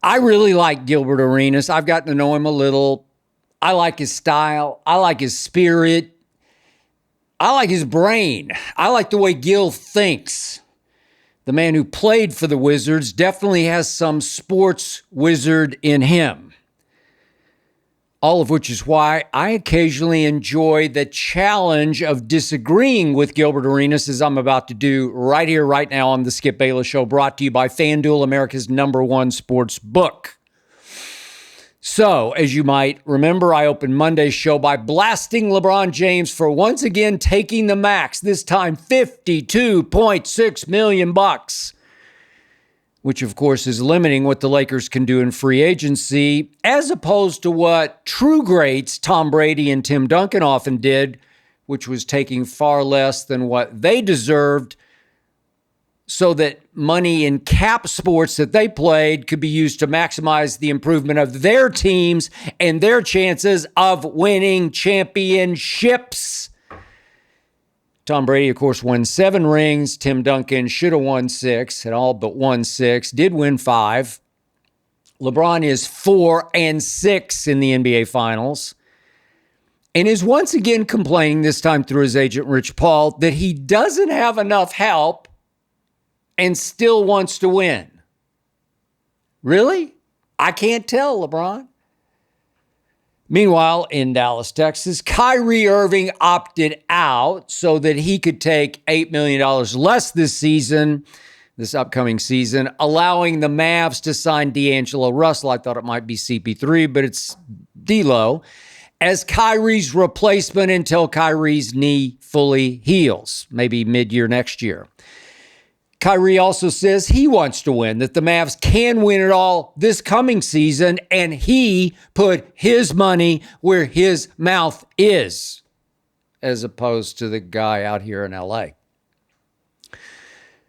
I really like Gilbert Arenas. I've gotten to know him a little. I like his style. I like his spirit. I like his brain. I like the way Gil thinks. The man who played for the Wizards definitely has some sports wizard in him. All of which is why I occasionally enjoy the challenge of disagreeing with Gilbert Arenas, as I'm about to do right here, right now on the Skip Bayless Show, brought to you by FanDuel, America's #1 sports book. So, as you might remember, I opened Monday's show by blasting LeBron James for once again taking the max, this time $52.6 million, which of course is limiting what the Lakers can do in free agency, as opposed to what true greats Tom Brady and Tim Duncan often did, which was taking far less than what they deserved so that money in cap sports that they played could be used to maximize the improvement of their teams and their chances of winning championships. Tom Brady, of course, won 7 rings. Tim Duncan should have won 6, had all but won 6, did win 5. LeBron is 4-6 in the NBA Finals and is once again complaining, this time through his agent, Rich Paul, that he doesn't have enough help and still wants to win. Really? I can't tell, LeBron. Meanwhile, in Dallas, Texas, Kyrie Irving opted out so that he could take $8 million less this upcoming season, allowing the Mavs to sign D'Angelo Russell. I thought it might be CP3, but it's D'Lo, as Kyrie's replacement until Kyrie's knee fully heals, maybe mid-year next year. Kyrie also says he wants to win, that the Mavs can win it all this coming season, and he put his money where his mouth is, as opposed to the guy out here in LA.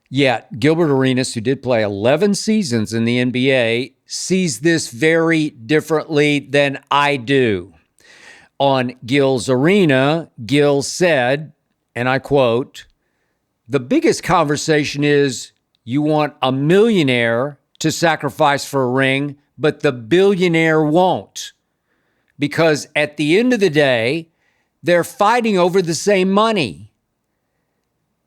Yet, Gilbert Arenas, who did play 11 seasons in the NBA, sees this very differently than I do. On Gil's Arena, Gil said, and I quote, "The biggest conversation is you want a millionaire to sacrifice for a ring, but the billionaire won't. Because at the end of the day, they're fighting over the same money.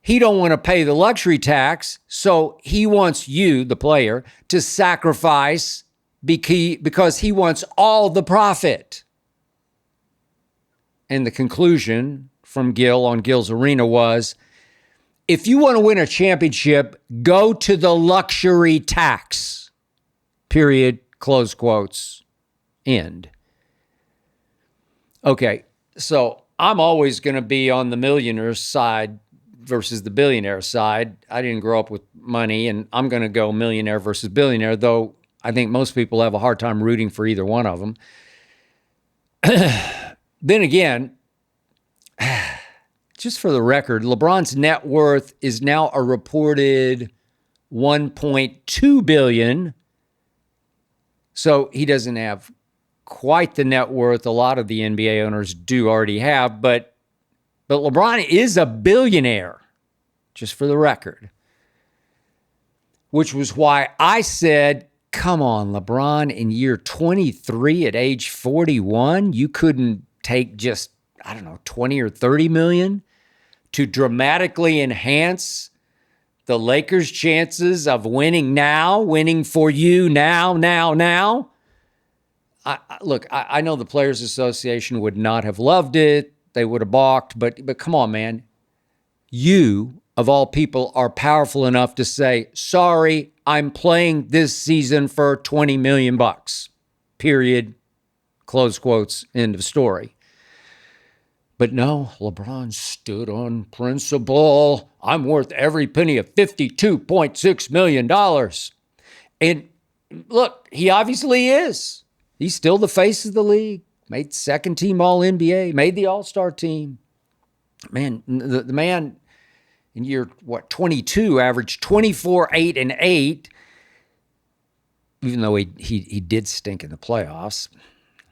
He don't want to pay the luxury tax, so he wants you, the player, to sacrifice because he wants all the profit." And the conclusion from Gil on Gil's Arena was, if you want to win a championship, go to the luxury tax. Period. Close quotes. End. Okay, so I'm always going to be on the millionaire side versus the billionaire side. I didn't grow up with money, and I'm going to go millionaire versus billionaire, though I think most people have a hard time rooting for either one of them. Then again, just for the record, LeBron's net worth is now a reported $1.2 billion. So he doesn't have quite the net worth a lot of the NBA owners do already have, but LeBron is a billionaire, just for the record. Which was why I said, come on, LeBron, in year 23 at age 41, you couldn't take just, 20 or 30 million to dramatically enhance the Lakers' chances of winning now, winning for you now. I know the Players Association would not have loved it. They would have balked, but come on, man. You, of all people, are powerful enough to say, sorry, I'm playing this season for $20 million. Period. Close quotes. End of story. But no, LeBron stood on principle. I'm worth every penny of $52.6 million. And look, he obviously is. He's still the face of the league. Made second team All-NBA, made the All-Star team. Man, the man in year, 22, averaged 24, 8, and 8, even though he did stink in the playoffs.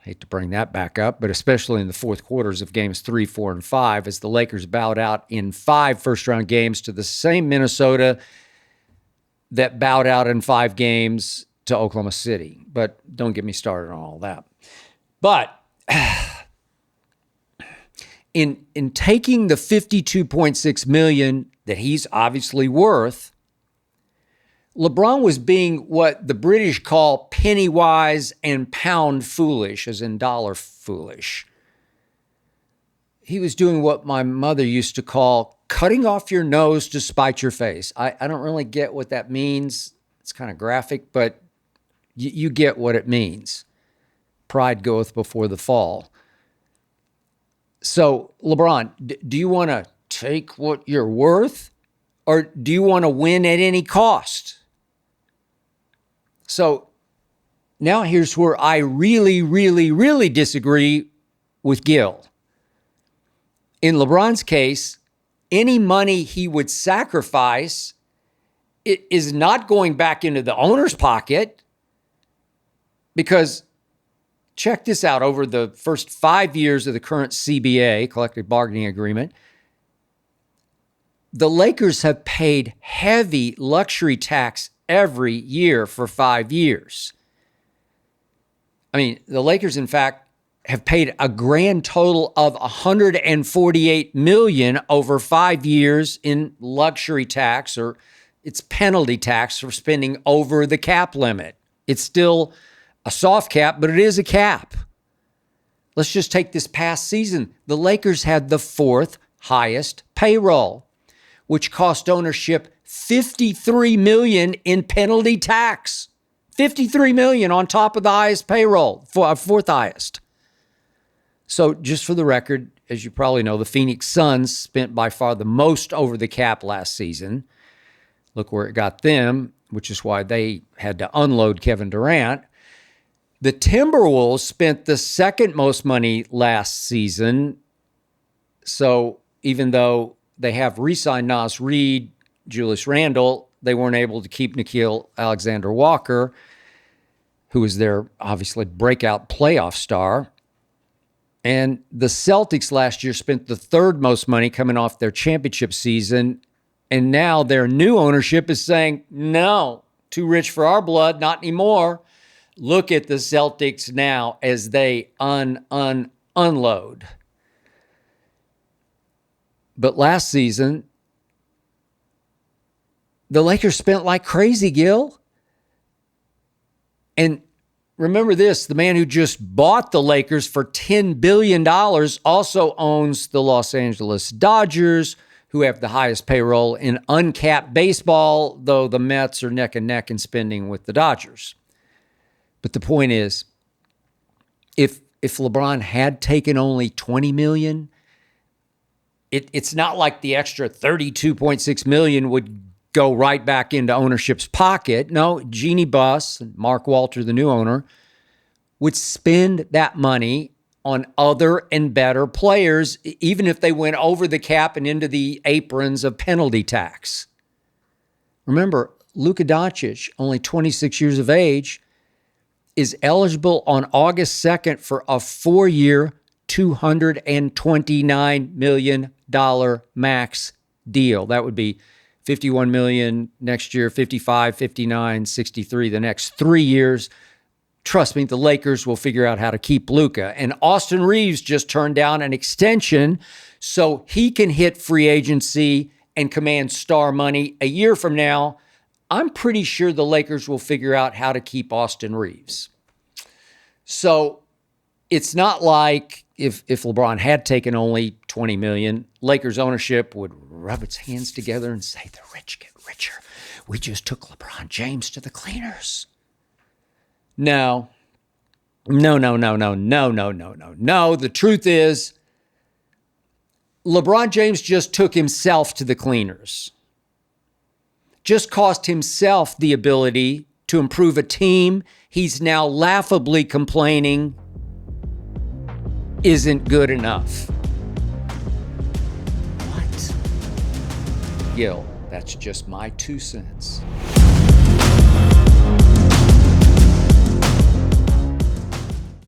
Hate to bring that back up, but especially in the fourth quarters of games 3, 4, and 5, as the Lakers bowed out in 5 first-round games to the same Minnesota that bowed out in 5 games to Oklahoma City. But don't get me started on all that. But in taking the $52.6 million that he's obviously worth, LeBron was being what the British call penny wise and pound foolish, as in dollar foolish. He was doing what my mother used to call cutting off your nose to spite your face. I don't really get what that means. It's kind of graphic, but you get what it means. Pride goeth before the fall. So, LeBron, do you want to take what you're worth, or do you want to win at any cost? So now here's where I really, really, really disagree with Gil. In LeBron's case, any money he would sacrifice is not going back into the owner's pocket, because check this out. Over the first 5 years of the current CBA, collective bargaining agreement, the Lakers have paid heavy luxury tax every year for 5 years. I mean, the Lakers, in fact, have paid a grand total of $148 million over 5 years in luxury tax, or it's penalty tax for spending over the cap limit. It's still a soft cap, but it is a cap. Let's just take this past season. The Lakers had the fourth highest payroll, which cost ownership $53 million in penalty tax. $53 million on top of the highest payroll, fourth highest. So just for the record, as you probably know, the Phoenix Suns spent by far the most over the cap last season. Look where it got them, which is why they had to unload Kevin Durant. The Timberwolves spent the second most money last season. So even though they have re-signed Nas Reed, Julius Randle, they weren't able to keep Nickeil Alexander-Walker, who was their obviously breakout playoff star. And the Celtics last year spent the third most money coming off their championship season. And now their new ownership is saying, no, too rich for our blood, not anymore. Look at the Celtics now as they unload. But last season, the Lakers spent like crazy, Gil. And remember this, the man who just bought the Lakers for $10 billion also owns the Los Angeles Dodgers, who have the highest payroll in uncapped baseball, though the Mets are neck and neck in spending with the Dodgers. But the point is, if LeBron had taken only $20 million, it's not like the extra $32.6 million would go right back into ownership's pocket. No, Jeannie Buss and Mark Walter, the new owner, would spend that money on other and better players, even if they went over the cap and into the aprons of penalty tax. Remember, Luka Doncic, only 26 years of age, is eligible on August 2nd for a 4-year, $229 million max deal. That would be $51 million next year, $55, $59, $63 the next 3 years. Trust me, the Lakers will figure out how to keep Luka. And Austin Reeves just turned down an extension so he can hit free agency and command star money a year from now. I'm pretty sure the Lakers will figure out how to keep Austin Reeves. So it's not like if LeBron had taken only $20 million, Lakers ownership would rub its hands together and say, the rich get richer. We just took LeBron James to the cleaners. No. The truth is, LeBron James just took himself to the cleaners. Just cost himself the ability to improve a team he's now laughably complaining isn't good enough. What? Gil, that's just my 2 cents.